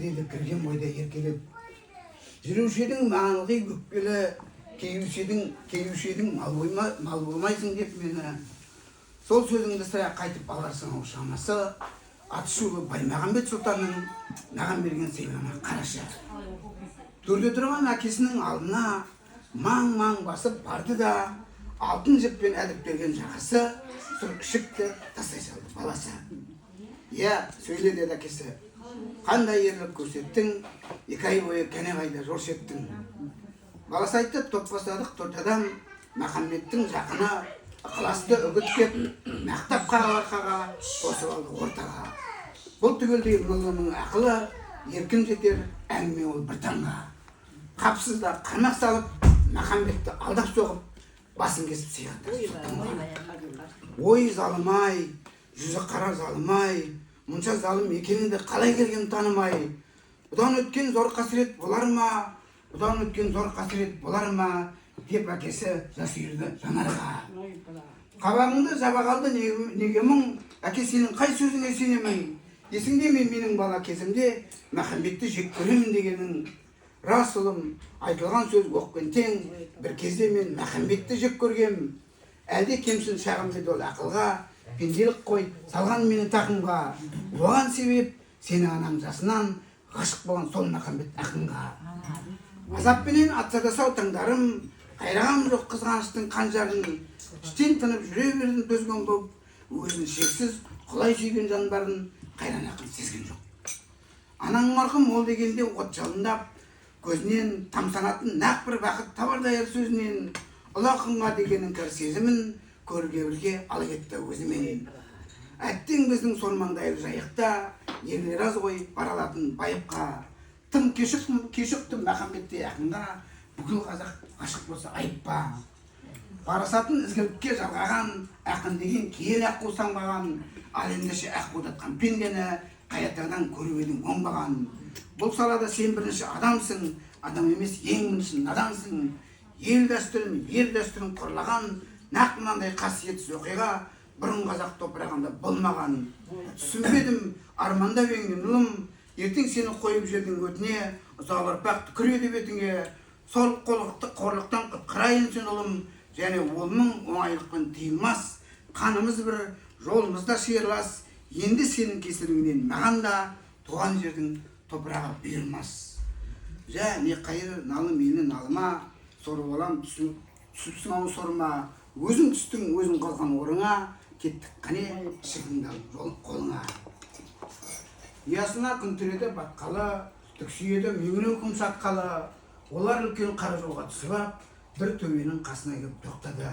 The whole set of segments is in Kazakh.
деді кірген бойда еркелеп. Жүруші едің маған ылғи өкпелі, кейуші едің мал болмайсың деп мені. Сол сөзіңді сірә қайтып аларсың ау шамасы, Атышулы Баймағамбет сұлтанның маған берген сыйлығына қарашы. Төрде тұрған әкесінің алдына маң-маң басып барды да, алтын жіппен әліп берген жақысы сұр ішікті тастай салды баласы. Иә, сөйле деді әкесі. Қандай ерлік көрсеттің, 2 ай бойы кәне қайда жорш еттің. Баласы айтты, топ бастадық 4 адам, Махамбеттің жақына ықыласты үгіт кеп, мақтап қағаларға қосып алды ортаға. Бұл түгелдей мұллының ақылы, еркін жетер әңгіме ол бір таңға. Қапсызда қармақ салып, Махамбетті алдап соғып, басын кесіп сыйғанды. Ой залымай, жүзі қара залымай, мұнша залым екеніңді қалай келген танымай. Бұдан өткен зор қасірет болар ма, бұдан өткен зор қасірет болар ма, деп әкесі жас үйірді жанарға. Қабағыңды жаба қалды неге мұң, әке сенің қай сөзіңе сенемін. Есіңде менің бала кезімде Махамбетті жек көремін дегенің. Рас ұлым, айтылған сөз оқпен тең, бір кезде мен Махамбетті жек көргем. Әлде кемшін шағымды дол ақылға, пенделік қой салған мені тақымға. Оған себеп сені анам жасынан, ғашық болған сол Махамбет ақынға. Азаппенен атсадасау таңдарым, қайрағам жоқ қызғаныштың қанжарын. Іштен тынып жүре бердім төзген боп, өзін шексіз құлай сүйген жан барын қайран ақын сезген жоқ. Анаң марқым ол дегенде от жалындап, көзінен тамсанатын нақ бір бақыт табардай сөзінен, ұлы ақынға дегенің кір сезімін көрге бірге ала кетті өзімен. Әттең біздің сормаңдайлы жайықта ерлер аз ғой баралатын байыпқа. Тым кешіктім Махамбетте ақынға, бүкіл қазақ ғашық болса айып па. Парасатын ізгілікке жалғаған ақын деген киелі аққу саңбаған, ал ендеше аққудатқан пендені қаятардан көріп едің оңбаған. Бұл салада сен бірінші адамсың, адам емес ең бірінші надансың. Ел дәстүрін, ер дәстүрін құрлаған, нақ мынандай қасиетсіз оқиға бұрын қазақ топырағында болмаған. Түсінбедім, армандап еңнен ұлым, ертең сені қойып жердің өтіне, ұзақ ұрпақ түкіреді бетіңе. Сол қорлықтан құтқарайын сен ұлым, және олның оңайлықпен тыйылмас. Қанымыз бір, жолымызда шиырлас, енді сенің кесіріңнен маған да туған жердің топырағы бұйырмас. Жә, не қайыр налы мені налыма, сорып алам түсіпсің ау сорыма. Өзің түстің, өзің қалған орыңа, кеттік қане шығыңды қолыңа. Ұясына күн түреді батқалы, түксүйеді мүйгінің күн сатқалы. Олар үлкен қара жолға түсіп ап, бір төбенің қасына кеп тоқтады.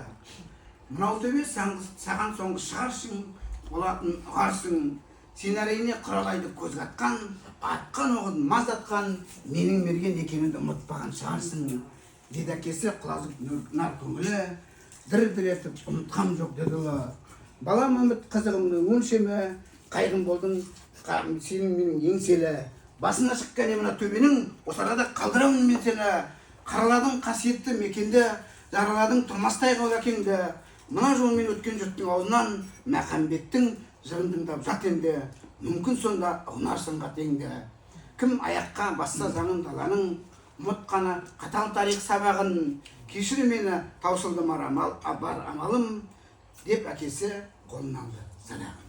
Мынау төбе саған соңғы шығаршың, болатын ұғарсың. Сен әрине құралайды көз қатқан, атқан оғын маздатқан, менің мерген екенімді ұмытпаған шығарсың. Деді әкесі құлазып нар көңілі, дір-дір етіп ұмытқам жоқ деді ұлы. Балам үміт қызығымның өлшемі, қайғым болдың сенің менің еңселі. Басына шыққан мына төбенің, осы арада қалдырамын мен сені. Қараладың қасиетті мекенді, жараладың тұрмастай қол әкеңді. Мына жолмен өткен жұрттың аузынан Махамбеттің жырын тыңдап жат енді. Мүмкін сонда ұғынарсың қатеңді. Кім аяққа басса заңын даланың, ұмытқаны қатал тарих сабағын. Кешір мені таусылды бар амалым, деп әкесі қолын алды садағын.